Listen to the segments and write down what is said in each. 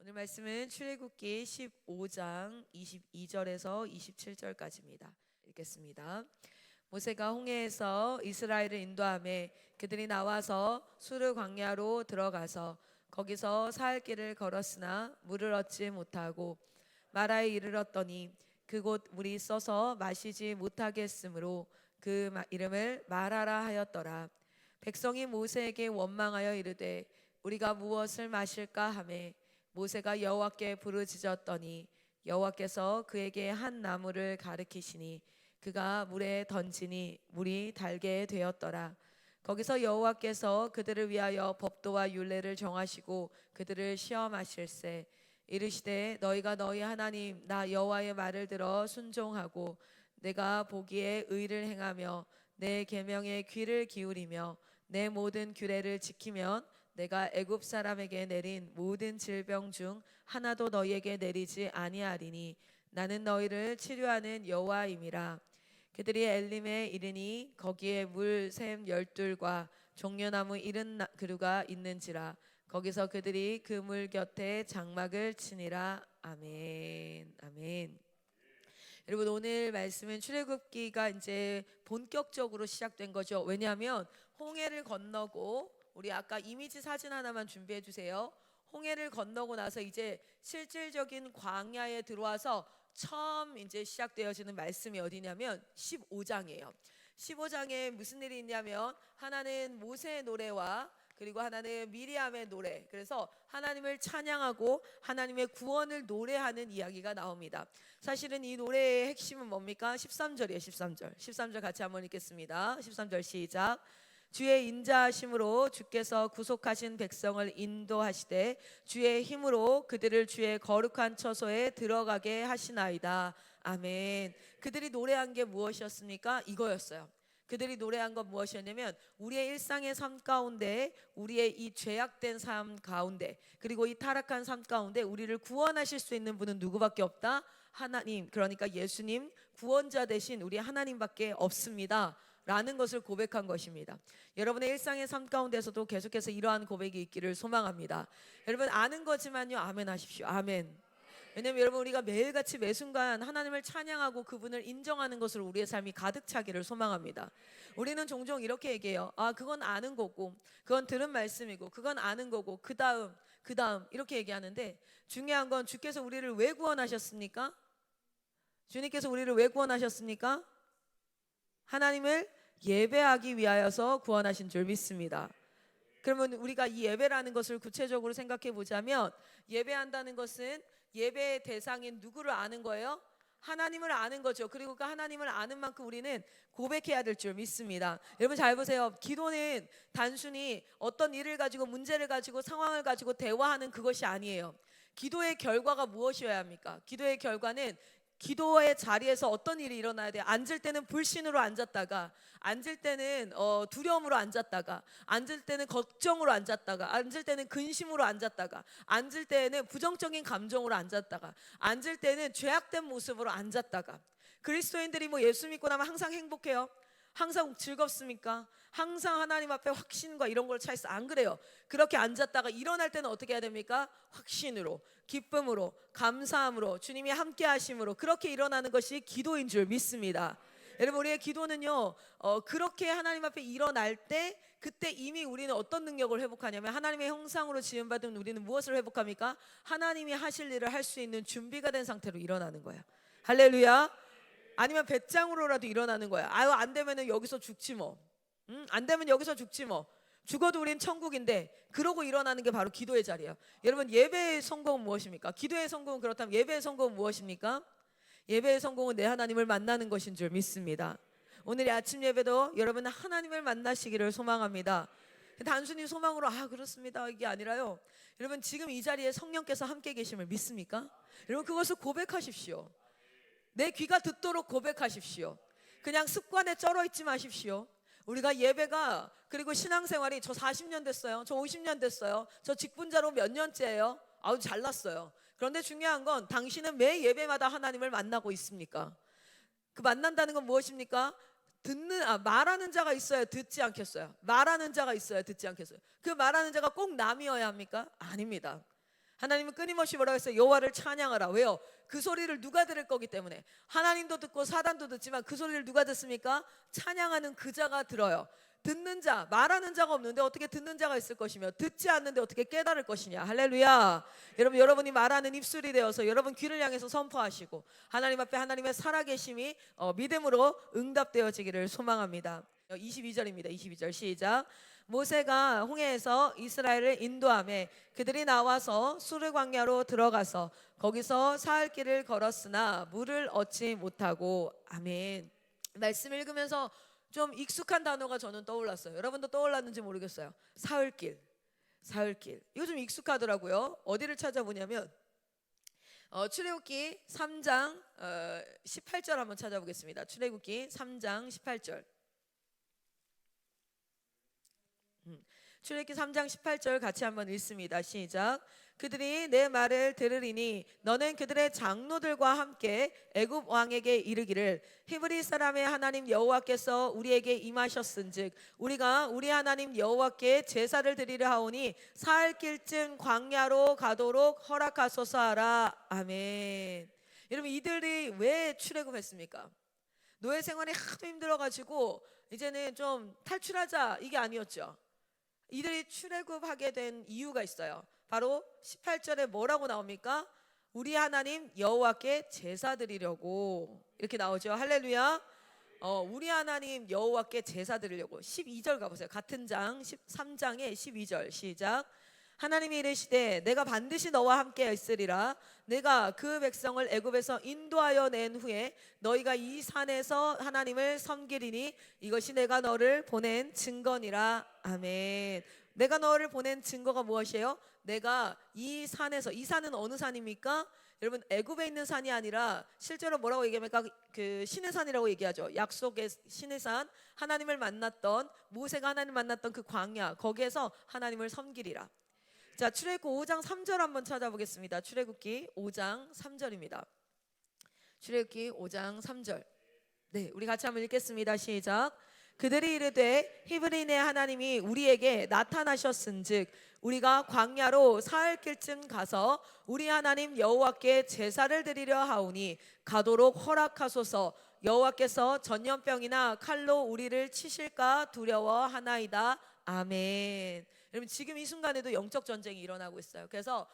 오늘 말씀은 출애굽기 15장 22절에서 27절까지입니다. 읽겠습니다. 모세가 홍해에서 이스라엘을 인도하매 그들이 나와서 수르 광야로 들어가서 거기서 사흘 길을 걸었으나 물을 얻지 못하고 마라에 이르렀더니 그곳 물이 써서 마시지 못하겠으므로 그 이름을 마라라 하였더라. 백성이 모세에게 원망하여 이르되 우리가 무엇을 마실까 하매 모세가 여호와께 부르짖었더니 여호와께서 그에게 한 나무를 가르치시니 그가 물에 던지니 물이 달게 되었더라. 거기서 여호와께서 그들을 위하여 법도와 율례를 정하시고 그들을 시험하실세 이르시되 너희가 너희 하나님 나 여호와의 말을 들어 순종하고 내가 보기에 의를 행하며 내 계명에 귀를 기울이며 내 모든 규례를 지키면 내가 애굽 사람에게 내린 모든 질병 중 하나도 너희에게 내리지 아니하리니 나는 너희를 치료하는 여호와임이라. 그들이 엘림에 이르니 거기에 물샘 12과 종려나무 70그루가 있는지라. 거기서 그들이 그 물 곁에 장막을 치니라. 아멘. 아멘. 여러분, 오늘 말씀은 출애굽기가 이제 본격적으로 시작된 거죠. 왜냐하면 홍해를 건너고, 우리 아까 이미지 사진 하나만 준비해 주세요. 홍해를 건너고 나서 이제 실질적인 광야에 들어와서 처음 이제 시작되어지는 말씀이 어디냐면 15장이에요. 15장에 무슨 일이 있냐면 하나는 모세의 노래와 그리고 하나는 미리암의 노래, 그래서 하나님을 찬양하고 하나님의 구원을 노래하는 이야기가 나옵니다. 사실은 이 노래의 핵심은 뭡니까? 13절이에요. 13절 같이 한번 읽겠습니다. 13절 시작. 주의 인자하심으로 주께서 구속하신 백성을 인도하시되 주의 힘으로 그들을 주의 거룩한 처소에 들어가게 하시나이다. 아멘. 그들이 노래한 게 무엇이었습니까? 이거였어요. 그들이 노래한 건 무엇이었냐면 우리의 일상의 삶 가운데, 우리의 이 죄악된 삶 가운데, 그리고 이 타락한 삶 가운데 우리를 구원하실 수 있는 분은 누구밖에 없다? 하나님, 그러니까 예수님, 구원자 되신 우리 하나님밖에 없습니다 라는 것을 고백한 것입니다. 여러분의 일상의 삶 가운데서도 계속해서 이러한 고백이 있기를 소망합니다. 여러분, 아는 거지만요, 아멘 하십시오. 아멘. 왜냐하면 여러분, 우리가 매일같이 매순간 하나님을 찬양하고 그분을 인정하는 것으로 우리의 삶이 가득 차기를 소망합니다. 우리는 종종 이렇게 얘기해요. 그건 아는 거고, 그건 들은 말씀이고, 그건 아는 거고, 그 다음 이렇게 얘기하는데, 중요한 건 주께서 우리를 왜 구원하셨습니까? 주님께서 우리를 왜 구원하셨습니까? 하나님을 예배하기 위하여서 구원하신 줄 믿습니다. 그러면 우리가 이 예배라는 것을 구체적으로 생각해 보자면, 예배한다는 것은 예배의 대상인 누구를 아는 거예요? 하나님을 아는 거죠. 그리고 그 하나님을 아는 만큼 우리는 고백해야 될 줄 믿습니다. 여러분 잘 보세요. 기도는 단순히 어떤 일을 가지고, 문제를 가지고, 상황을 가지고 대화하는 그것이 아니에요. 기도의 결과가 무엇이어야 합니까? 기도의 결과는 기도의 자리에서 어떤 일이 일어나야 돼요? 앉을 때는 불신으로 앉았다가, 앉을 때는 두려움으로 앉았다가, 앉을 때는 걱정으로 앉았다가, 앉을 때는 근심으로 앉았다가, 앉을 때는 부정적인 감정으로 앉았다가, 앉을 때는 죄악된 모습으로 앉았다가. 그리스도인들이 뭐 예수 믿고 나면 항상 행복해요? 항상 즐겁습니까? 항상 하나님 앞에 확신과 이런 걸 차있어? 안 그래요. 그렇게 앉았다가 일어날 때는 어떻게 해야 됩니까? 확신으로, 기쁨으로, 감사함으로, 주님이 함께 하심으로, 그렇게 일어나는 것이 기도인 줄 믿습니다. 여러분, 우리의 기도는요, 그렇게 하나님 앞에 일어날 때, 그때 이미 우리는 어떤 능력을 회복하냐면, 하나님의 형상으로 지음받은 우리는 무엇을 회복합니까? 하나님이 하실 일을 할 수 있는 준비가 된 상태로 일어나는 거예요. 할렐루야. 아니면 배짱으로라도 일어나는 거야. 안 되면은 여기서 죽지 뭐. 안 되면 여기서 죽지 뭐. 죽어도 우린 천국인데, 그러고 일어나는 게 바로 기도의 자리예요. 여러분, 예배의 성공은 무엇입니까? 기도의 성공은 그렇다면 예배의 성공은 무엇입니까? 예배의 성공은 내 하나님을 만나는 것인 줄 믿습니다. 오늘 아침 예배도 여러분은 하나님을 만나시기를 소망합니다. 단순히 소망으로 그렇습니다 이게 아니라요, 여러분 지금 이 자리에 성령께서 함께 계심을 믿습니까? 여러분, 그것을 고백하십시오. 내 귀가 듣도록 고백하십시오. 그냥 습관에 쩔어 있지 마십시오. 우리가 예배가, 그리고 신앙생활이 저 40년 됐어요, 저 50년 됐어요, 저 직분자로 몇 년째예요, 잘났어요. 그런데 중요한 건 당신은 매 예배마다 하나님을 만나고 있습니까? 그 만난다는 건 무엇입니까? 말하는 자가 있어야 듣지 않겠어요? 말하는 자가 있어야 듣지 않겠어요? 그 말하는 자가 꼭 남이어야 합니까? 아닙니다. 하나님은 끊임없이 뭐라고 했어요? 여호와를 찬양하라. 왜요? 그 소리를 누가 들을 거기 때문에. 하나님도 듣고 사단도 듣지만 그 소리를 누가 듣습니까? 찬양하는 그 자가 들어요. 듣는 자, 말하는 자가 없는데 어떻게 듣는 자가 있을 것이며, 듣지 않는데 어떻게 깨달을 것이냐. 할렐루야. 여러분, 여러분이 말하는 입술이 되어서 여러분 귀를 향해서 선포하시고 하나님 앞에 하나님의 살아계심이 믿음으로 응답되어지기를 소망합니다. 22절입니다. 22절 시작. 모세가 홍해에서 이스라엘을 인도하며 그들이 나와서 수르 광야로 들어가서 거기서 사흘 길을 걸었으나 물을 얻지 못하고. 아멘. 말씀 읽으면서 좀 익숙한 단어가 저는 떠올랐어요. 여러분도 떠올랐는지 모르겠어요. 사흘길, 사흘길. 이거 좀 익숙하더라고요. 어디를 찾아보냐면 출애굽기 3장 18절 한번 찾아보겠습니다. 출애굽기 3장 18절. 출애굽기 3장 18절 같이 한번 읽습니다. 시작. 그들이 내 말을 들으리니 너는 그들의 장로들과 함께 애굽 왕에게 이르기를 히브리 사람의 하나님 여호와께서 우리에게 임하셨은즉 우리가 우리 하나님 여호와께 제사를 드리려 하오니 사흘 길쯤 광야로 가도록 허락하소서 하라. 아멘. 여러분, 이들이 왜 출애굽했습니까? 노예 생활이 하도 힘들어가지고 이제는 좀 탈출하자, 이게 아니었죠. 이들이 출애굽하게 된 이유가 있어요. 바로 18절에 뭐라고 나옵니까? 우리 하나님 여호와께 제사 드리려고, 이렇게 나오죠. 할렐루야. 우리 하나님 여호와께 제사 드리려고. 12절 가보세요. 같은 장 13장의 12절 시작. 하나님이 이르시되 내가 반드시 너와 함께 있으리라. 내가 그 백성을 애굽에서 인도하여 낸 후에 너희가 이 산에서 하나님을 섬기리니 이것이 내가 너를 보낸 증거니라. 아멘. 내가 너를 보낸 증거가 무엇이에요? 내가 이 산에서, 이 산은 어느 산입니까? 여러분, 애굽에 있는 산이 아니라 실제로 뭐라고 얘기합니까? 그 신의 산이라고 얘기하죠. 약속의 신의 산, 하나님을 만났던, 모세가 하나님을 만났던 그 광야, 거기에서 하나님을 섬기리라. 자, 출애굽기 5장 3절 한번 찾아보겠습니다. 출애굽기 5장 3절입니다. 출애굽기 5장 3절. 네, 우리 같이 한번 읽겠습니다. 시작. 그들이 이르되 히브리인의 하나님이 우리에게 나타나셨은즉 우리가 광야로 사흘 길쯤 가서 우리 하나님 여호와께 제사를 드리려 하오니 가도록 허락하소서. 여호와께서 전염병이나 칼로 우리를 치실까 두려워하나이다. 아멘. 여러분, 지금 이 순간에도 영적 전쟁이 일어나고 있어요. 그래서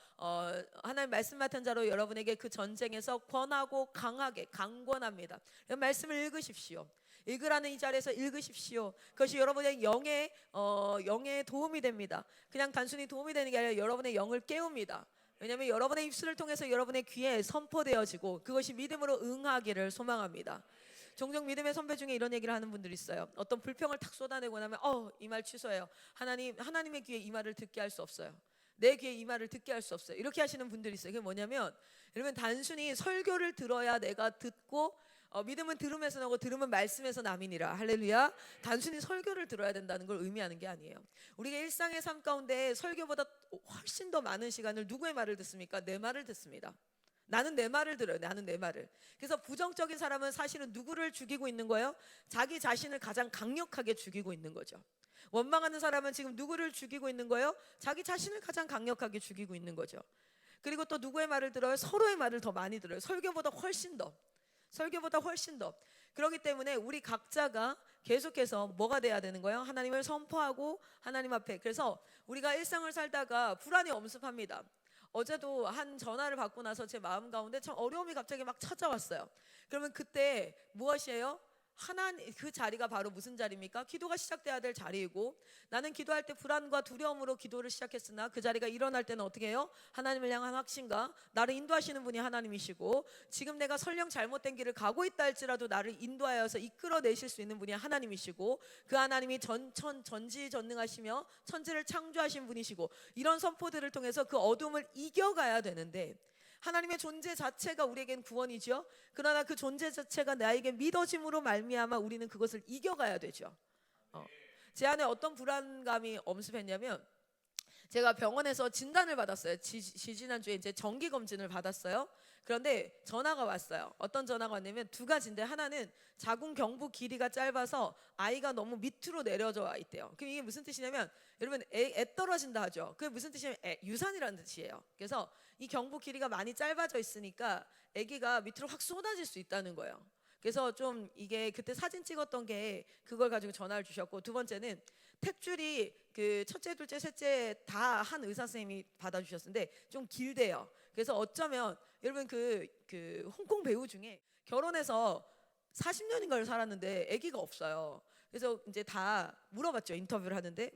하나님 말씀 맡은 자로 여러분에게 그 전쟁에서 권하고 강하게 강권합니다. 말씀을 읽으십시오. 읽으라는 이 자리에서 읽으십시오. 그것이 여러분의 영에 도움이 됩니다. 그냥 단순히 도움이 되는 게 아니라 여러분의 영을 깨웁니다. 왜냐하면 여러분의 입술을 통해서 여러분의 귀에 선포되어지고 그것이 믿음으로 응하기를 소망합니다. 종종 믿음의 선배 중에 이런 얘기를 하는 분들이 있어요. 어떤 불평을 탁 쏟아내고 나면 이 말 취소해요. 하나님의 귀에 이 말을 듣게 할 수 없어요. 내 귀에 이 말을 듣게 할 수 없어요. 이렇게 하시는 분들이 있어요. 그게 뭐냐면, 여러분, 단순히 설교를 들어야 내가 듣고 믿음은 들음에서 나고 들음은 말씀에서 남이니라. 할렐루야. 단순히 설교를 들어야 된다는 걸 의미하는 게 아니에요. 우리가 일상의 삶 가운데 설교보다 훨씬 더 많은 시간을 누구의 말을 듣습니까? 내 말을 듣습니다. 나는 내 말을 들어요. 나는 내 말을. 그래서 부정적인 사람은 사실은 누구를 죽이고 있는 거예요? 자기 자신을 가장 강력하게 죽이고 있는 거죠. 원망하는 사람은 지금 누구를 죽이고 있는 거예요? 자기 자신을 가장 강력하게 죽이고 있는 거죠. 그리고 또 누구의 말을 들어요? 서로의 말을 더 많이 들어요. 설교보다 훨씬 더. 그렇기 때문에 우리 각자가 계속해서 뭐가 돼야 되는 거예요? 하나님을 선포하고 하나님 앞에. 그래서 우리가 일상을 살다가 불안이 엄습합니다. 어제도 한 전화를 받고 나서 제 마음 가운데 참 어려움이 갑자기 막 찾아왔어요. 그러면 그때 무엇이에요? 그 자리가 바로 무슨 자리입니까? 기도가 시작돼야 될 자리이고, 나는 기도할 때 불안과 두려움으로 기도를 시작했으나 그 자리가 일어날 때는 어떻게 해요? 하나님을 향한 확신과 나를 인도하시는 분이 하나님이시고, 지금 내가 설령 잘못된 길을 가고 있다 할지라도 나를 인도하여서 이끌어내실 수 있는 분이 하나님이시고, 그 하나님이 전지전능하시며 천지를 창조하신 분이시고, 이런 선포들을 통해서 그 어둠을 이겨가야 되는데, 하나님의 존재 자체가 우리에겐 구원이죠. 그러나 그 존재 자체가 나에게 믿어짐으로 말미암아 우리는 그것을 이겨가야 되죠. 제 안에 어떤 불안감이 엄습했냐면, 제가 병원에서 진단을 받았어요. 지지난주에 이제 정기 검진을 받았어요. 그런데 전화가 왔어요. 어떤 전화가 왔냐면 두 가지인데, 하나는 자궁 경부 길이가 짧아서 아이가 너무 밑으로 내려져 와 있대요. 그럼 이게 무슨 뜻이냐면, 여러분 애 떨어진다 하죠. 그게 무슨 뜻이냐면 유산이라는 뜻이에요. 그래서 이 경부 길이가 많이 짧아져 있으니까 아기가 밑으로 확 쏟아질 수 있다는 거예요. 그래서 좀 이게 그때 사진 찍었던 게 그걸 가지고 전화를 주셨고, 두 번째는 탯줄이 그 첫째, 둘째, 셋째 다 한 의사 선생님이 받아주셨는데 좀 길대요. 그래서 어쩌면 여러분 그 홍콩 배우 중에 결혼해서 40년인가를 살았는데 아기가 없어요. 그래서 이제 다 물어봤죠. 인터뷰를 하는데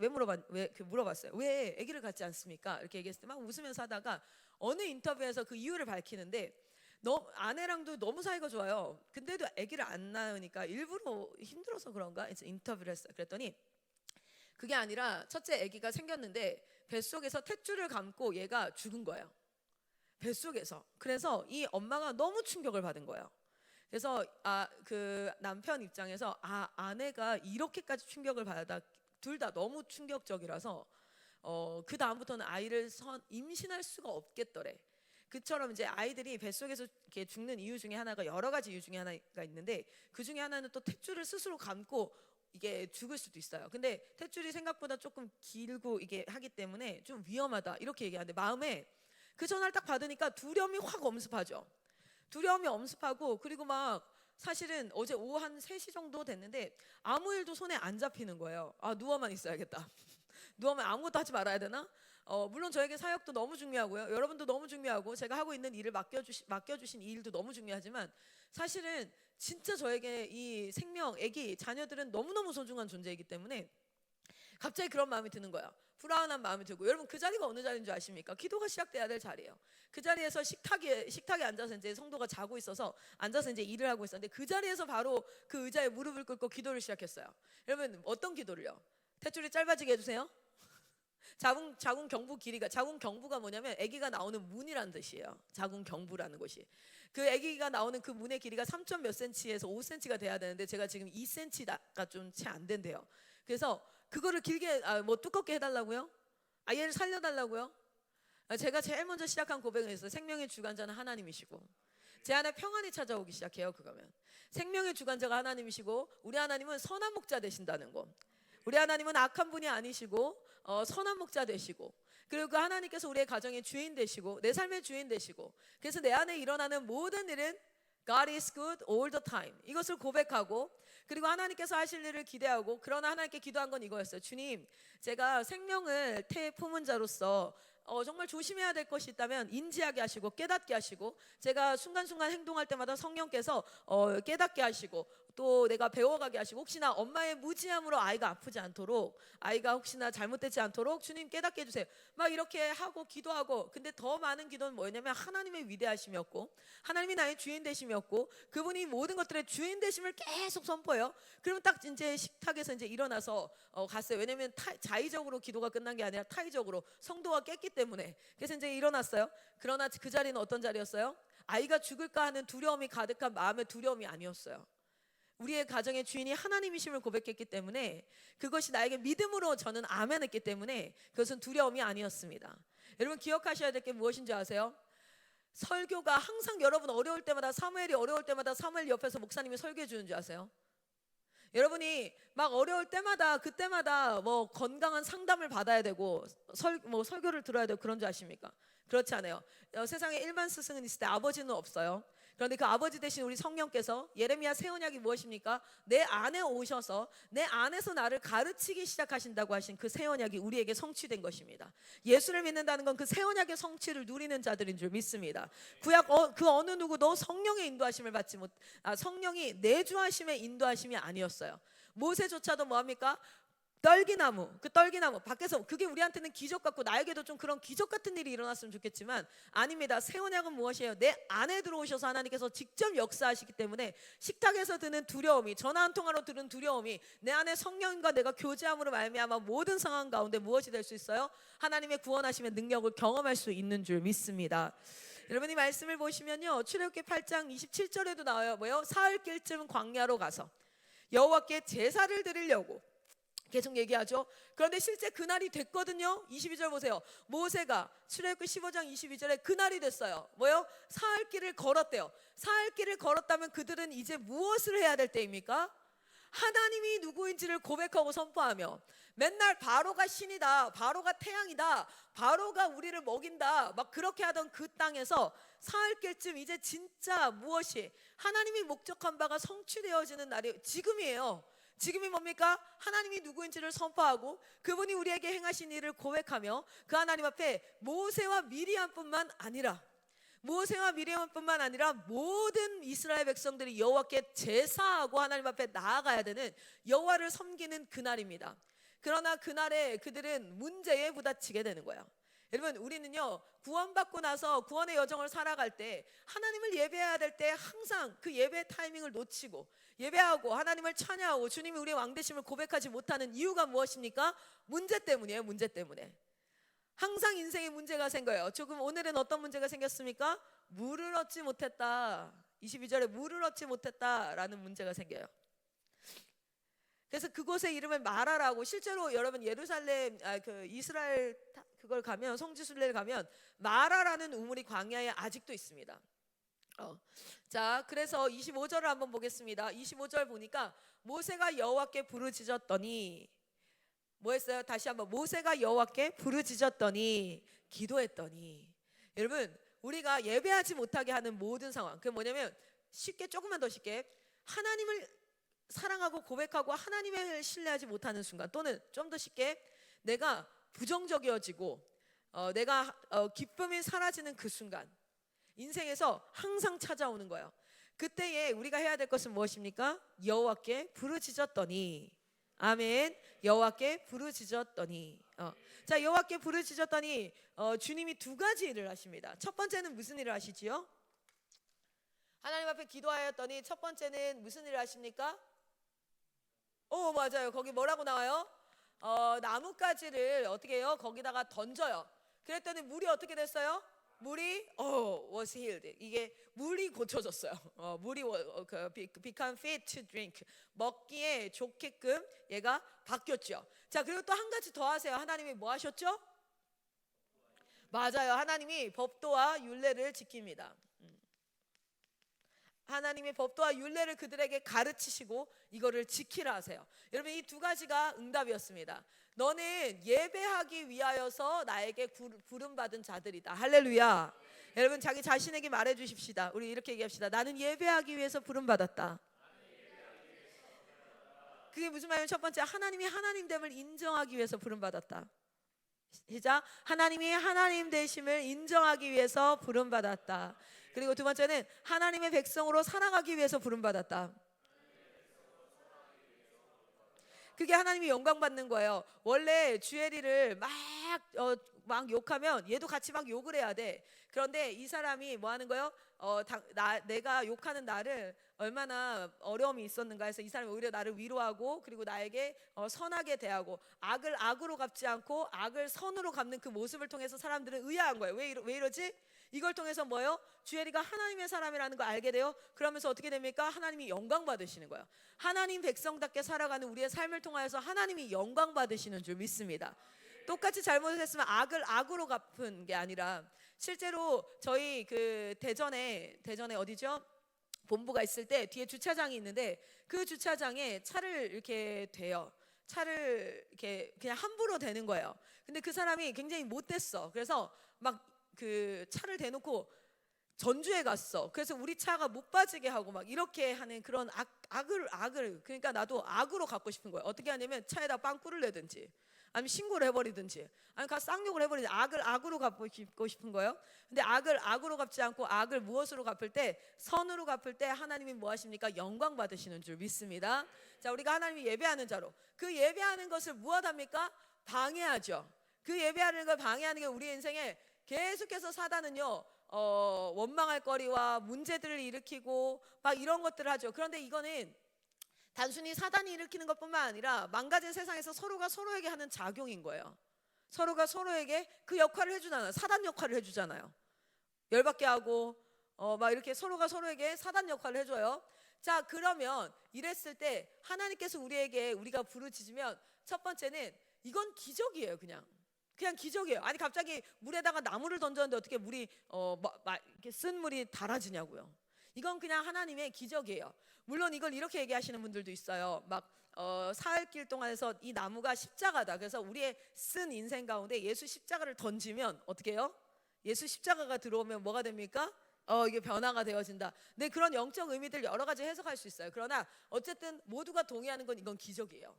물어봤어요. 왜 아기를 갖지 않습니까? 이렇게 얘기했을 때 막 웃으면서 하다가 어느 인터뷰에서 그 이유를 밝히는데, 아내랑도 너무 사이가 좋아요. 근데도 아기를 안 낳으니까 일부러 힘들어서 그런가? 그래서 인터뷰를 했어요. 그랬더니 그게 아니라 첫째 아기가 생겼는데 뱃속에서 탯줄을 감고 얘가 죽은 거예요. 뱃속에서. 그래서 이 엄마가 너무 충격을 받은 거예요. 그래서 그 남편 입장에서 아내가 이렇게까지 충격을 받아, 둘 다 너무 충격적이라서 그 다음부터는 아이를 임신할 수가 없겠더래. 그처럼 이제 아이들이 뱃속에서 이렇게 죽는 이유 중에 하나가, 여러 가지 이유 중에 하나가 있는데, 그 중에 하나는 또 탯줄을 스스로 감고 이게 죽을 수도 있어요. 근데 탯줄이 생각보다 조금 길고 이게 하기 때문에 좀 위험하다 이렇게 얘기하는데, 마음에 그 전화를 딱 받으니까 두려움이 확 엄습하죠. 두려움이 엄습하고, 그리고 막 사실은 어제 오후 한 3시 정도 됐는데 아무 일도 손에 안 잡히는 거예요. 누워만 있어야겠다. 누워만 아무것도 하지 말아야 되나? 물론 저에게 사역도 너무 중요하고요. 여러분도 너무 중요하고, 제가 하고 있는 일을 맡겨주신 이 일도 너무 중요하지만, 사실은 진짜 저에게 이 생명, 아기, 자녀들은 너무너무 소중한 존재이기 때문에 갑자기 그런 마음이 드는 거예요. 불안한 마음이 들고. 여러분 그 자리가 어느 자리인 줄 아십니까? 기도가 시작돼야 될 자리예요. 그 자리에서 식탁에 앉아서 이제 성도가 자고 있어서 앉아서 이제 일을 하고 있었는데, 그 자리에서 바로 그 의자에 무릎을 꿇고 기도를 시작했어요. 여러분 어떤 기도를요? 탯줄이 짧아지게 해주세요. 자궁 경부 길이가, 자궁 경부가 뭐냐면 아기가 나오는 문이라는 뜻이에요. 자궁 경부라는 것이. 그 아기가 나오는 그 문의 길이가 3점 몇 cm에서 5cm가 돼야 되는데, 제가 지금 2cm가 좀 채 안 된대요. 그래서 그거를 길게 뭐 두껍게 해달라고요? 얘를 살려달라고요? 제가 제일 먼저 시작한 고백은 있어요. 생명의 주관자는 하나님이시고 제 안에 평안이 찾아오기 시작해요. 그거면 생명의 주관자가 하나님이시고, 우리 하나님은 선한 목자 되신다는 거. 우리 하나님은 악한 분이 아니시고 선한 목자 되시고, 그리고 그 하나님께서 우리의 가정의 주인 되시고 내 삶의 주인 되시고, 그래서 내 안에 일어나는 모든 일은 God is good all the time, 이것을 고백하고, 그리고 하나님께서 하실 일을 기대하고, 그러나 하나님께 기도한 건 이거였어요. 주님, 제가 생명을 태에 품은 자로서 정말 조심해야 될 것이 있다면 인지하게 하시고 깨닫게 하시고, 제가 순간순간 행동할 때마다 성령께서 깨닫게 하시고, 또 내가 배워가게 하시고, 혹시나 엄마의 무지함으로 아이가 아프지 않도록, 아이가 혹시나 잘못되지 않도록 주님 깨닫게 해주세요. 막 이렇게 하고 기도하고, 근데 더 많은 기도는 뭐였냐면 하나님의 위대하심이었고, 하나님이 나의 주인 되심이었고, 그분이 모든 것들의 주인 되심을 계속 선포해요. 그러면 딱 이제 식탁에서 이제 일어나서 갔어요. 왜냐면 자의적으로 기도가 끝난 게 아니라 타의적으로 성도가 깼기 때문에. 그래서 이제 일어났어요. 그러나 그 자리는 어떤 자리였어요? 아이가 죽을까 하는 두려움이 가득한 마음의 두려움이 아니었어요. 우리의 가정의 주인이 하나님이심을 고백했기 때문에, 그것이 나에게 믿음으로 저는 아멘 했기 때문에 그것은 두려움이 아니었습니다. 여러분 기억하셔야 될 게 무엇인지 아세요? 설교가 항상 여러분 어려울 때마다, 사무엘이 어려울 때마다 사무엘 옆에서 목사님이 설교해 주는 줄 아세요? 여러분이 막 어려울 때마다 그때마다 뭐 건강한 상담을 받아야 되고 설교를 들어야 되고 그런 줄 아십니까? 그렇지 않아요. 세상에 일반 스승은 있을 때 아버지는 없어요. 그런데 그 아버지 대신 우리 성령께서, 예레미야 새 언약이 무엇입니까? 내 안에 오셔서 내 안에서 나를 가르치기 시작하신다고 하신 그 새 언약이 우리에게 성취된 것입니다. 예수를 믿는다는 건 그 새 언약의 성취를 누리는 자들인 줄 믿습니다. 구약 그 어느 누구도 성령의 인도하심을 받지 성령이 내주하심의 인도하심이 아니었어요. 모세조차도 뭐합니까? 떨기나무, 그 떨기나무 밖에서, 그게 우리한테는 기적 같고 나에게도 좀 그런 기적 같은 일이 일어났으면 좋겠지만 아닙니다. 새 언약은 무엇이에요? 내 안에 들어오셔서 하나님께서 직접 역사하시기 때문에 식탁에서 드는 두려움이, 전화 한 통화로 드는 두려움이 내 안에 성령과 내가 교제함으로 말미암아 모든 상황 가운데 무엇이 될 수 있어요? 하나님의 구원하심의 능력을 경험할 수 있는 줄 믿습니다. 여러분이 말씀을 보시면요, 출애굽기 8장 27절에도 나와요. 뭐요? 사흘길쯤 광야로 가서 여호와께 제사를 드리려고 계속 얘기하죠. 그런데 실제 그날이 됐거든요. 22절 보세요. 모세가 출애굽기 15장 22절에 그날이 됐어요. 뭐요? 사흘길을 걸었대요. 사흘길을 걸었다면 그들은 이제 무엇을 해야 될 때입니까? 하나님이 누구인지를 고백하고 선포하며, 맨날 바로가 신이다, 바로가 태양이다, 바로가 우리를 먹인다, 막 그렇게 하던 그 땅에서 사흘길쯤 이제 진짜 무엇이 하나님이 목적한 바가 성취되어지는 날이 지금이에요. 지금이 뭡니까? 하나님이 누구인지를 선포하고 그분이 우리에게 행하신 일을 고백하며 그 하나님 앞에 모세와 미리암뿐만 아니라 모든 이스라엘 백성들이 여호와께 제사하고 하나님 앞에 나아가야 되는, 여호와를 섬기는 그날입니다. 그러나 그날에 그들은 문제에 부딪히게 되는 거예요. 여러분, 우리는요 구원받고 나서 구원의 여정을 살아갈 때 하나님을 예배해야 될 때 항상 그 예배 타이밍을 놓치고 예배하고 하나님을 찬양하고 주님이 우리의 왕 되심을 고백하지 못하는 이유가 무엇입니까? 문제 때문이에요. 문제 때문에 항상 인생에 문제가 생겨요. 조금 오늘은 어떤 문제가 생겼습니까? 물을 얻지 못했다. 22절에 물을 얻지 못했다라는 문제가 생겨요. 그래서 그곳의 이름을 마라라고, 실제로 여러분 예루살렘 그 이스라엘 그걸 가면, 성지순례를 가면 마라라는 우물이 광야에 아직도 있습니다. 자, 그래서 25절을 한번 보겠습니다. 25절 보니까 모세가 여호와께 부르짖었더니 뭐 했어요? 다시 한번, 모세가 여호와께 부르짖었더니 기도했더니. 여러분, 우리가 예배하지 못하게 하는 모든 상황, 그게 뭐냐면, 쉽게, 조금만 더 쉽게, 하나님을 사랑하고 고백하고 하나님을 신뢰하지 못하는 순간, 또는 좀 더 쉽게 내가 부정적이어지고 내가 기쁨이 사라지는 그 순간, 인생에서 항상 찾아오는 거예요. 그때에 우리가 해야 될 것은 무엇입니까? 여호와께 부르짖었더니. 아멘. 여호와께 부르짖었더니. 자, 여호와께 부르짖었더니 주님이 두 가지 일을 하십니다. 첫 번째는 무슨 일을 하시지요? 하나님 앞에 기도하였더니 첫 번째는 무슨 일을 하십니까? 맞아요. 거기 뭐라고 나와요? 나뭇가지를 어떻게 해요? 거기다가 던져요. 그랬더니 물이 어떻게 됐어요? 물이 was healed. 이게 물이 고쳐졌어요. 물이 become fit to drink. 먹기에 좋게끔 얘가 바뀌었죠. 자, 그리고 또 한 가지 더 하세요. 하나님이 뭐 하셨죠? 맞아요. 하나님이 법도와 율례를 지킵니다. 하나님의 법도와 율례를 그들에게 가르치시고 이거를 지키라 하세요. 여러분, 이 두 가지가 응답이었습니다. 너는 예배하기 위하여서 나에게 부름받은 자들이다. 할렐루야. 여러분, 자기 자신에게 말해 주십시다. 우리 이렇게 얘기합시다. 나는 예배하기 위해서 부름받았다. 그게 무슨 말이냐면, 첫 번째, 하나님이 하나님됨을 인정하기 위해서 부름받았다. 시작. 하나님이 하나님 되심을 인정하기 위해서 부름받았다. 그리고 두 번째는 하나님의 백성으로 살아가기 위해서 부름받았다. 그게 하나님이 영광 받는 거예요. 원래 주엘이를 막 욕하면 얘도 같이 막 욕을 해야 돼. 그런데 이 사람이 뭐 하는 거예요? 내가 욕하는 나를 얼마나 어려움이 있었는가 해서 이 사람이 오히려 나를 위로하고, 그리고 나에게 선하게 대하고, 악을 악으로 갚지 않고 악을 선으로 갚는 그 모습을 통해서 사람들은 의아한 거예요. 왜 이러지? 이걸 통해서 뭐예요? 주엘이가 하나님의 사람이라는 걸 알게 돼요. 그러면서 어떻게 됩니까? 하나님이 영광 받으시는 거예요. 하나님 백성답게 살아가는 우리의 삶을 통하여서 하나님이 영광 받으시는 줄 믿습니다. 똑같이 잘못했으면 악을 악으로 갚은 게 아니라, 실제로 저희 그 대전에 어디죠? 본부가 있을 때 뒤에 주차장이 있는데, 그 주차장에 차를 이렇게 대요. 차를 이렇게 그냥 함부로 대는 거예요. 근데 그 사람이 굉장히 못됐어. 그래서 막 그 차를 대놓고 전주에 갔어. 그래서 우리 차가 못 빠지게 하고 막 이렇게 하는 그런 악을, 그러니까 나도 악으로 갚고 싶은 거예요. 어떻게 하냐면 차에다 빵꾸를 내든지, 아니면 신고를 해버리든지, 아니면 가서 쌍욕을 해버리든지, 악을 악으로 갚고 싶은 거예요. 근데 악을 악으로 갚지 않고 악을 무엇으로 갚을 때? 선으로 갚을 때 하나님이 뭐 하십니까? 영광 받으시는 줄 믿습니다. 자, 우리가 하나님이 예배하는 자로, 그 예배하는 것을 무엇합니까? 방해하죠. 그 예배하는 걸 방해하는 게 우리 인생에 계속해서 사단은요 원망할 거리와 문제들을 일으키고 막 이런 것들을 하죠. 그런데 이거는 단순히 사단이 일으키는 것뿐만 아니라 망가진 세상에서 서로가 서로에게 하는 작용인 거예요. 서로가 서로에게 그 역할을 해주잖아요. 사단 역할을 해주잖아요. 열받게 하고 막 이렇게 서로가 서로에게 사단 역할을 해줘요. 자, 그러면 이랬을 때 하나님께서 우리에게, 우리가 부르짖으면 첫 번째는 이건 기적이에요. 그냥 기적이에요. 아니 갑자기 물에다가 나무를 던졌는데 어떻게 물이 이렇게 쓴 물이 달아지냐고요. 이건 그냥 하나님의 기적이에요. 물론 이걸 이렇게 얘기하시는 분들도 있어요. 사흘길 동안에서 이 나무가 십자가다. 그래서 우리의 쓴 인생 가운데 예수 십자가를 던지면 어떻게 해요? 예수 십자가가 들어오면 뭐가 됩니까? 이게 변화가 되어진다. 네, 그런 영적 의미들 여러 가지 해석할 수 있어요. 그러나 어쨌든 모두가 동의하는 건 이건 기적이에요.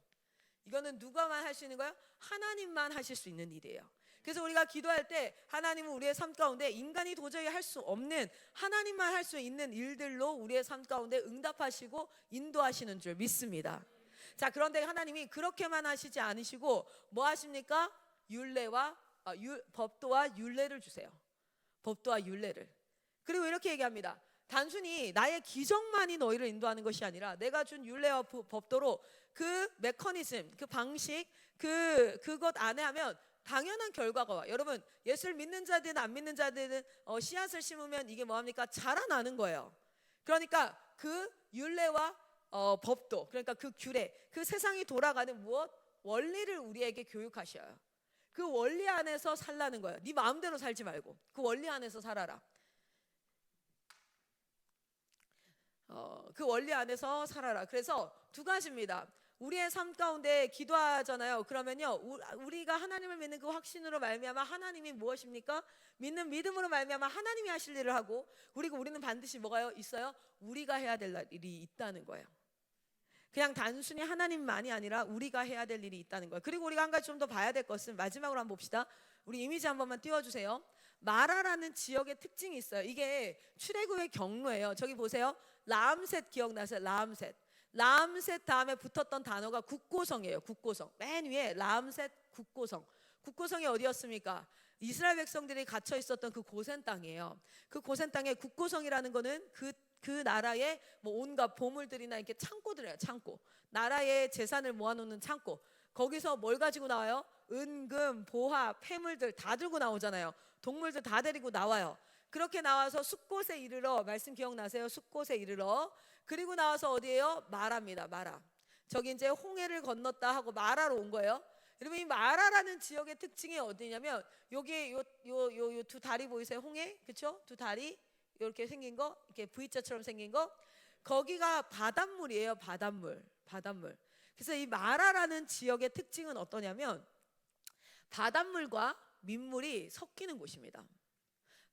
이거는 누가만 할 수 있는 거예요? 하나님만 하실 수 있는 일이에요. 그래서 우리가 기도할 때 하나님은 우리의 삶 가운데 인간이 도저히 할 수 없는 하나님만 할 수 있는 일들로 우리의 삶 가운데 응답하시고 인도하시는 줄 믿습니다. 자, 그런데 하나님이 그렇게만 하시지 않으시고 뭐 하십니까? 법도와 율례를 주세요. 법도와 율례를. 그리고 이렇게 얘기합니다. 단순히 나의 기적만이 너희를 인도하는 것이 아니라 내가 준 율례와 법도로 그 메커니즘, 그 방식, 그것 안에 하면 당연한 결과가 와. 여러분, 예수를 믿는 자들은 안 믿는 자들은 씨앗을 심으면 이게 뭐합니까? 자라나는 거예요. 그러니까 그 율례와 법도, 그러니까 그 규례, 그 세상이 돌아가는 무엇? 원리를 우리에게 교육하셔요. 그 원리 안에서 살라는 거예요. 네 마음대로 살지 말고 그 원리 안에서 살아라. 그 원리 안에서 살아라. 그래서 두 가지입니다. 우리의 삶 가운데 기도하잖아요. 그러면요, 우리가 하나님을 믿는 그 확신으로 말미암아 하나님이 무엇입니까? 믿는 믿음으로 말미암아 하나님이 하실 일을 하고, 그리고 우리는 반드시 뭐가 있어요? 우리가 해야 될 일이 있다는 거예요. 그냥 단순히 하나님만이 아니라 우리가 해야 될 일이 있다는 거예요. 그리고 우리가 한 가지 좀 더 봐야 될 것은, 마지막으로 한번 봅시다. 우리 이미지 한 번만 띄워주세요. 마라라는 지역의 특징이 있어요. 이게 출애굽의 경로예요. 저기 보세요. 라암셋 기억나세요? 라암셋 다음에 붙었던 단어가 국고성이에요. 국고성. 맨 위에 라암셋 국고성. 국고성이 어디였습니까? 이스라엘 백성들이 갇혀 있었던 그 고센 땅이에요. 그 고센 땅의 국고성이라는 거는 그 나라의 온갖 보물들이나 이렇게 창고들이에요. 창고. 나라의 재산을 모아놓는 창고. 거기서 뭘 가지고 나와요? 은금, 보화, 폐물들 다 들고 나오잖아요. 동물들 다 데리고 나와요. 그렇게 나와서 숫곳에 이르러, 말씀 기억나세요? 숫곳에 이르러. 그리고 나와서 어디예요? 마라입니다. 마라. 저기 이제 홍해를 건넜다 하고 마라로 온 거예요. 여러분, 이 마라라는 지역의 특징이 어디냐면, 여기 요 두 다리 보이세요? 홍해, 그렇죠? 두 다리 이렇게 생긴 거, 이렇게 V자처럼 생긴 거, 거기가 바닷물이에요. 바닷물. 그래서 이 마라라는 지역의 특징은 어떠냐면, 바닷물과 민물이 섞이는 곳입니다.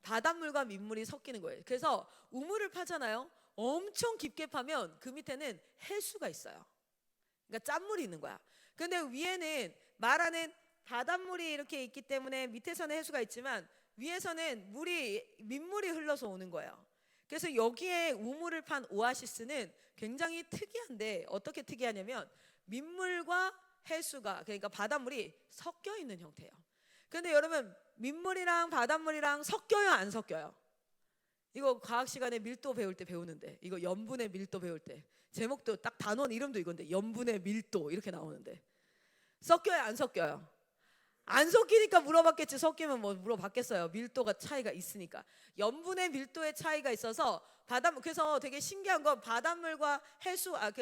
바닷물과 민물이 섞이는 거예요. 그래서 우물을 파잖아요. 엄청 깊게 파면 그 밑에는 해수가 있어요. 그러니까 짠물이 있는 거야. 근데 위에는, 마라는 바닷물이 이렇게 있기 때문에 밑에서는 해수가 있지만 위에서는 민물이 흘러서 오는 거예요. 그래서 여기에 우물을 판 오아시스는 굉장히 특이한데, 어떻게 특이하냐면 민물과 해수가, 그러니까 바닷물이 섞여 있는 형태예요. 그런데 여러분, 민물이랑 바닷물이랑 섞여요, 안 섞여요? 이거 과학 시간에 밀도 배울 때 배우는데, 이거 염분의 밀도 배울 때 제목도 딱 단원 이름도 이건데, 염분의 밀도 이렇게 나오는데, 섞여요, 안 섞여요? 안 섞이니까 물어봤겠지. 섞이면 뭐 물어봤겠어요. 밀도가 차이가 있으니까. 염분의 밀도의 차이가 있어서 그래서 되게 신기한 건, 바닷물과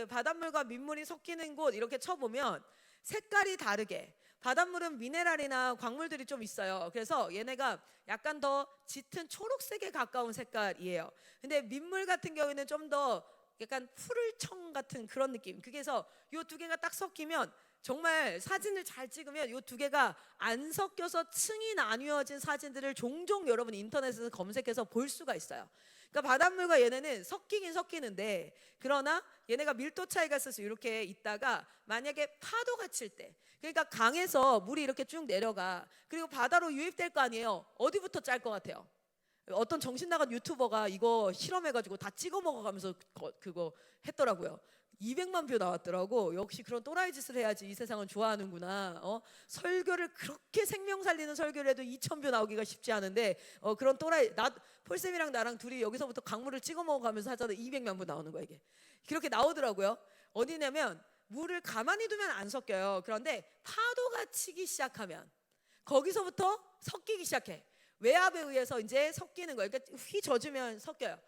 바닷물과 민물이 섞이는 곳 이렇게 쳐보면 색깔이 다르게, 바닷물은 미네랄이나 광물들이 좀 있어요. 그래서 얘네가 약간 더 짙은 초록색에 가까운 색깔이에요. 근데 민물 같은 경우에는 좀 더 약간 푸를청 같은 그런 느낌. 그래서 이 두 개가 딱 섞이면, 정말 사진을 잘 찍으면 이 두 개가 안 섞여서 층이 나뉘어진 사진들을 종종 여러분 인터넷에서 검색해서 볼 수가 있어요. 그러니까 바닷물과 얘네는 섞이긴 섞이는데, 그러나 얘네가 밀도 차이가 있어서 이렇게 있다가 만약에 파도가 칠 때, 그러니까 강에서 물이 이렇게 쭉 내려가, 그리고 바다로 유입될 거 아니에요. 어디부터 짤 것 같아요? 어떤 정신 나간 유튜버가 이거 실험해가지고 다 찍어 먹어가면서 그거 했더라고요. 200만 뷰 나왔더라고. 역시 그런 또라이 짓을 해야지 이 세상은 좋아하는구나. 설교를 그렇게 생명 살리는 설교를 해도 2,000뷰 나오기가 쉽지 않은데, 그런 또라이, 폴쌤이랑 나랑 둘이 여기서부터 강물을 찍어 먹어가면서 하잖아요. 200만 뷰 나오는 거야 이게. 그렇게 나오더라고요. 어디냐면, 물을 가만히 두면 안 섞여요. 그런데 파도가 치기 시작하면 거기서부터 섞이기 시작해. 외압에 의해서 이제 섞이는 거예요. 그러니까 휘젖으면 섞여요.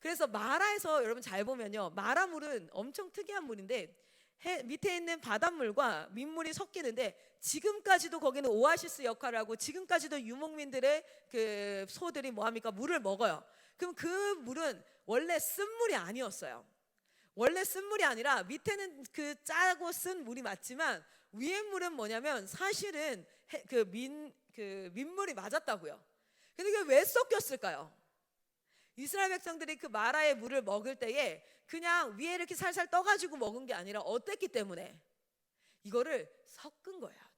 그래서 마라에서 여러분 잘 보면요, 마라물은 엄청 특이한 물인데, 밑에 있는 바닷물과 민물이 섞이는데 지금까지도 거기는 오아시스 역할을 하고 지금까지도 유목민들의 그 소들이 뭐합니까? 물을 먹어요. 그럼 그 물은 원래 쓴물이 아니었어요. 원래 쓴물이 아니라 밑에는 그 짜고 쓴 물이 맞지만 위에 물은 뭐냐면 사실은 그 민물이 맞았다고요. 근데 그게 왜 섞였을까요? 이스라엘 백성들이 그 마라의 물을 먹을 때에 그냥 위에 이렇게 살살 떠가지고 먹은 게 아니라 어땠기 때문에 이거를 섞은 거예요.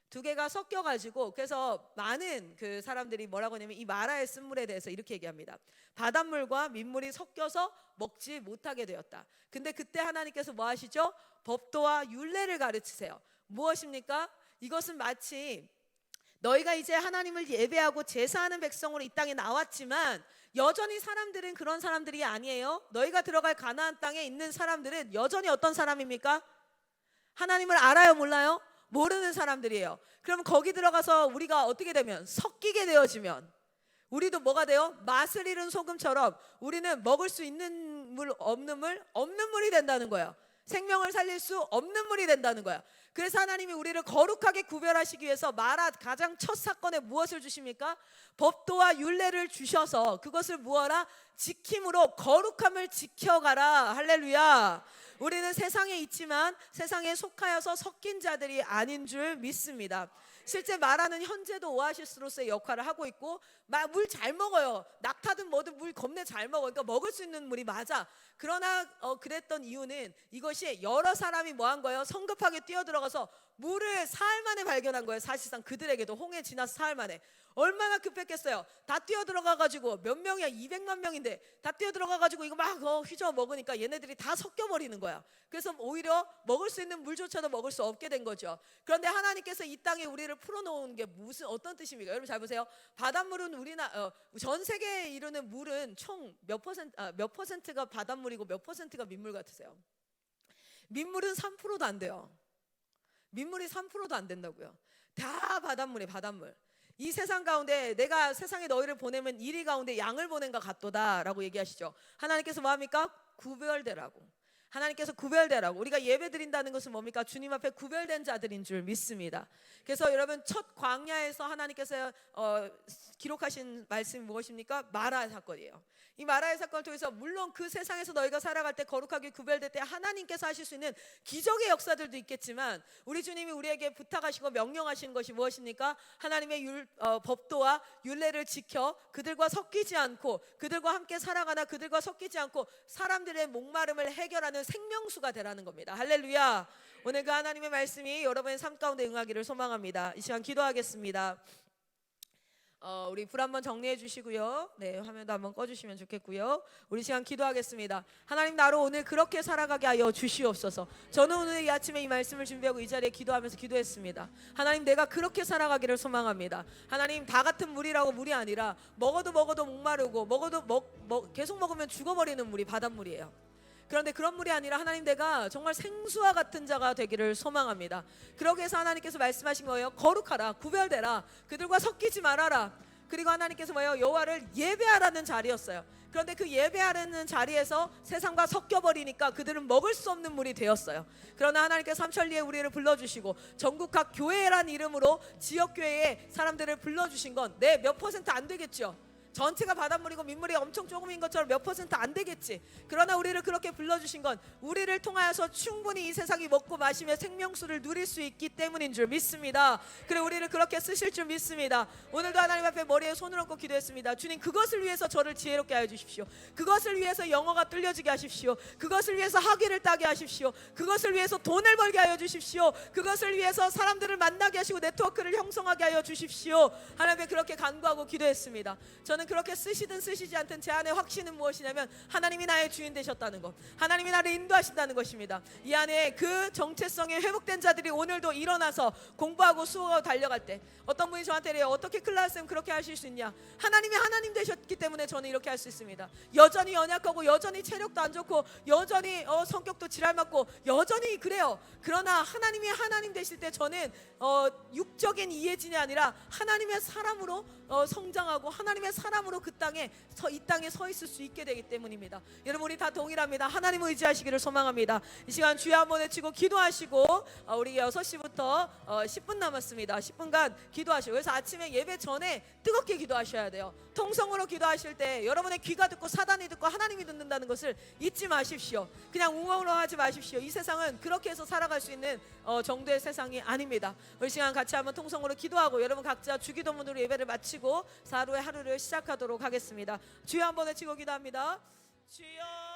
두 개가 섞여가지고, 그래서 많은 그 사람들이 뭐라고 하냐면 이 마라의 쓴물에 대해서 이렇게 얘기합니다. 바닷물과 민물이 섞여서 먹지 못하게 되었다. 근데 그때 하나님께서 뭐 하시죠? 법도와 율례를 가르치세요. 무엇입니까? 이것은 마치 너희가 이제 하나님을 예배하고 제사하는 백성으로 이 땅에 나왔지만 여전히 사람들은 그런 사람들이 아니에요. 너희가 들어갈 가나안 땅에 있는 사람들은 여전히 어떤 사람입니까? 하나님을 알아요, 몰라요? 모르는 사람들이에요. 그럼 거기 들어가서 우리가 어떻게 되면 섞이게 되어지면 우리도 뭐가 돼요? 맛을 잃은 소금처럼 우리는 먹을 수 있는 물 없는 물이 된다는 거예요. 생명을 살릴 수 없는 물이 된다는 거야. 그래서 하나님이 우리를 거룩하게 구별하시기 위해서 마라 가장 첫 사건에 무엇을 주십니까? 법도와 율례를 주셔서 그것을 무엇라? 지킴으로 거룩함을 지켜가라. 할렐루야. 우리는 세상에 있지만 세상에 속하여서 섞인 자들이 아닌 줄 믿습니다. 실제 마라는 현재도 오아시스로서의 역할을 하고 있고 물 잘 먹어요. 낙타든 뭐든 물 겁내 잘 먹어. 그러니까 먹을 수 있는 물이 맞아. 그러나 그랬던 이유는 이것이 여러 사람이 뭐 한 거예요? 성급하게 뛰어들어가서 물을 사흘 만에 발견한 거예요. 사실상 그들에게도 홍해 지나서 사흘 만에. 얼마나 급했겠어요. 다 뛰어들어가가지고 몇 명이야? 200만 명인데 다 뛰어들어가가지고 이거 막 휘저어 먹으니까 얘네들이 다 섞여버리는 거야. 그래서 오히려 먹을 수 있는 물조차도 먹을 수 없게 된 거죠. 그런데 하나님께서 이 땅에 우리를 풀어놓은 게 어떤 뜻입니까? 여러분 잘 보세요. 바닷물은 전 세계에 이루는 물은 총 몇 퍼센트가 바닷물이고 몇 퍼센트가 민물 같으세요? 민물은 3%도 안 돼요. 민물이 3%도 안 된다고요. 다 바닷물이에요. 바닷물. 이 세상 가운데 내가 세상에 너희를 보내면 이리 가운데 양을 보낸 것 같도다 라고 얘기하시죠. 하나님께서 뭐합니까? 구별되라고. 하나님께서 구별되라고. 우리가 예배 드린다는 것은 뭡니까? 주님 앞에 구별된 자들인 줄 믿습니다. 그래서 여러분 첫 광야에서 하나님께서 기록하신 말씀이 무엇입니까? 마라 사건이에요. 이 마라의 사건을 통해서 물론 그 세상에서 너희가 살아갈 때 거룩하게 구별될 때 하나님께서 하실 수 있는 기적의 역사들도 있겠지만 우리 주님이 우리에게 부탁하시고 명령하신 것이 무엇입니까? 하나님의 법도와 율례를 지켜 그들과 섞이지 않고 그들과 함께 살아가나 그들과 섞이지 않고 사람들의 목마름을 해결하는 생명수가 되라는 겁니다. 할렐루야. 오늘 그 하나님의 말씀이 여러분의 삶 가운데 응하기를 소망합니다. 이 시간 기도하겠습니다. 우리 불 한번 정리해 주시고요. 네, 화면도 한번 꺼주시면 좋겠고요. 우리 시간 기도하겠습니다. 하나님 나로 오늘 그렇게 살아가게 하여 주시옵소서. 저는 오늘 이 아침에 이 말씀을 준비하고 이 자리에 기도하면서 기도했습니다. 하나님 내가 그렇게 살아가기를 소망합니다. 하나님 다 같은 물이라고 물이 아니라 먹어도 목마르고 계속 먹으면 죽어버리는 물이 바닷물이에요. 그런데 그런 물이 아니라 하나님 내가 정말 생수와 같은 자가 되기를 소망합니다. 그러기 위해서 하나님께서 말씀하신 거예요. 거룩하라, 구별되라, 그들과 섞이지 말아라. 그리고 하나님께서 뭐예요? 여호와를 예배하라는 자리였어요. 그런데 그 예배하라는 자리에서 세상과 섞여버리니까 그들은 먹을 수 없는 물이 되었어요. 그러나 하나님께서 삼천리에 우리를 불러주시고 전국 각 교회란 이름으로 지역교회에 사람들을 불러주신 건 몇 퍼센트 안 되겠죠. 전체가 바닷물이고 민물이 엄청 조금인 것처럼 몇 퍼센트 안 되겠지. 그러나 우리를 그렇게 불러주신 건 우리를 통하여서 충분히 이 세상이 먹고 마시며 생명수를 누릴 수 있기 때문인 줄 믿습니다. 그리고 우리를 그렇게 쓰실 줄 믿습니다. 오늘도 하나님 앞에 머리에 손을 얹고 기도했습니다. 주님 그것을 위해서 저를 지혜롭게 하여 주십시오. 그것을 위해서 영어가 뚫려지게 하십시오. 그것을 위해서 학위를 따게 하십시오. 그것을 위해서 돈을 벌게 하여 주십시오. 그것을 위해서 사람들을 만나게 하시고 네트워크를 형성하게 하여 주십시오. 하나님께 그렇게 간구하고 기도했습니다. 저는 그렇게 쓰시든 쓰시지 않든 제 안에 확신은 무엇이냐면 하나님이 나의 주인 되셨다는 것, 하나님이 나를 인도하신다는 것입니다. 이 안에 그 정체성이 회복된 자들이 오늘도 일어나서 공부하고 수업하고 달려갈 때 어떤 분이 저한테 이래요. 어떻게 클라스는 그렇게 하실 수 있냐? 하나님이 하나님 되셨기 때문에 저는 이렇게 할 수 있습니다. 여전히 연약하고 여전히 체력도 안 좋고 여전히 성격도 지랄맞고 여전히 그래요. 그러나 하나님이 하나님 되실 때 저는 육적인 이해진이 아니라 하나님의 사람으로 성장하고 하나님의 사람 사람으로 이 땅에 서 있을 수 있게 되기 때문입니다. 여러분 우리 다 동일합니다. 하나님을 의지하시기를 소망합니다. 이 시간 주여 한번 외치고 기도하시고 우리 6시부터 10분 남았습니다. 10분간 기도하시고, 그래서 아침에 예배 전에 뜨겁게 기도하셔야 돼요. 통성으로 기도하실 때 여러분의 귀가 듣고 사단이 듣고 하나님이 듣는다는 것을 잊지 마십시오. 그냥 웅얼웅얼 하지 마십시오. 이 세상은 그렇게 해서 살아갈 수 있는 정도의 세상이 아닙니다. 우리 시간 같이 한번 통성으로 기도하고 여러분 각자 주기도문으로 예배를 마치고 사루의 하루를 시작하도록 하겠습니다. 주여 한번 외치고 기도합니다. 주여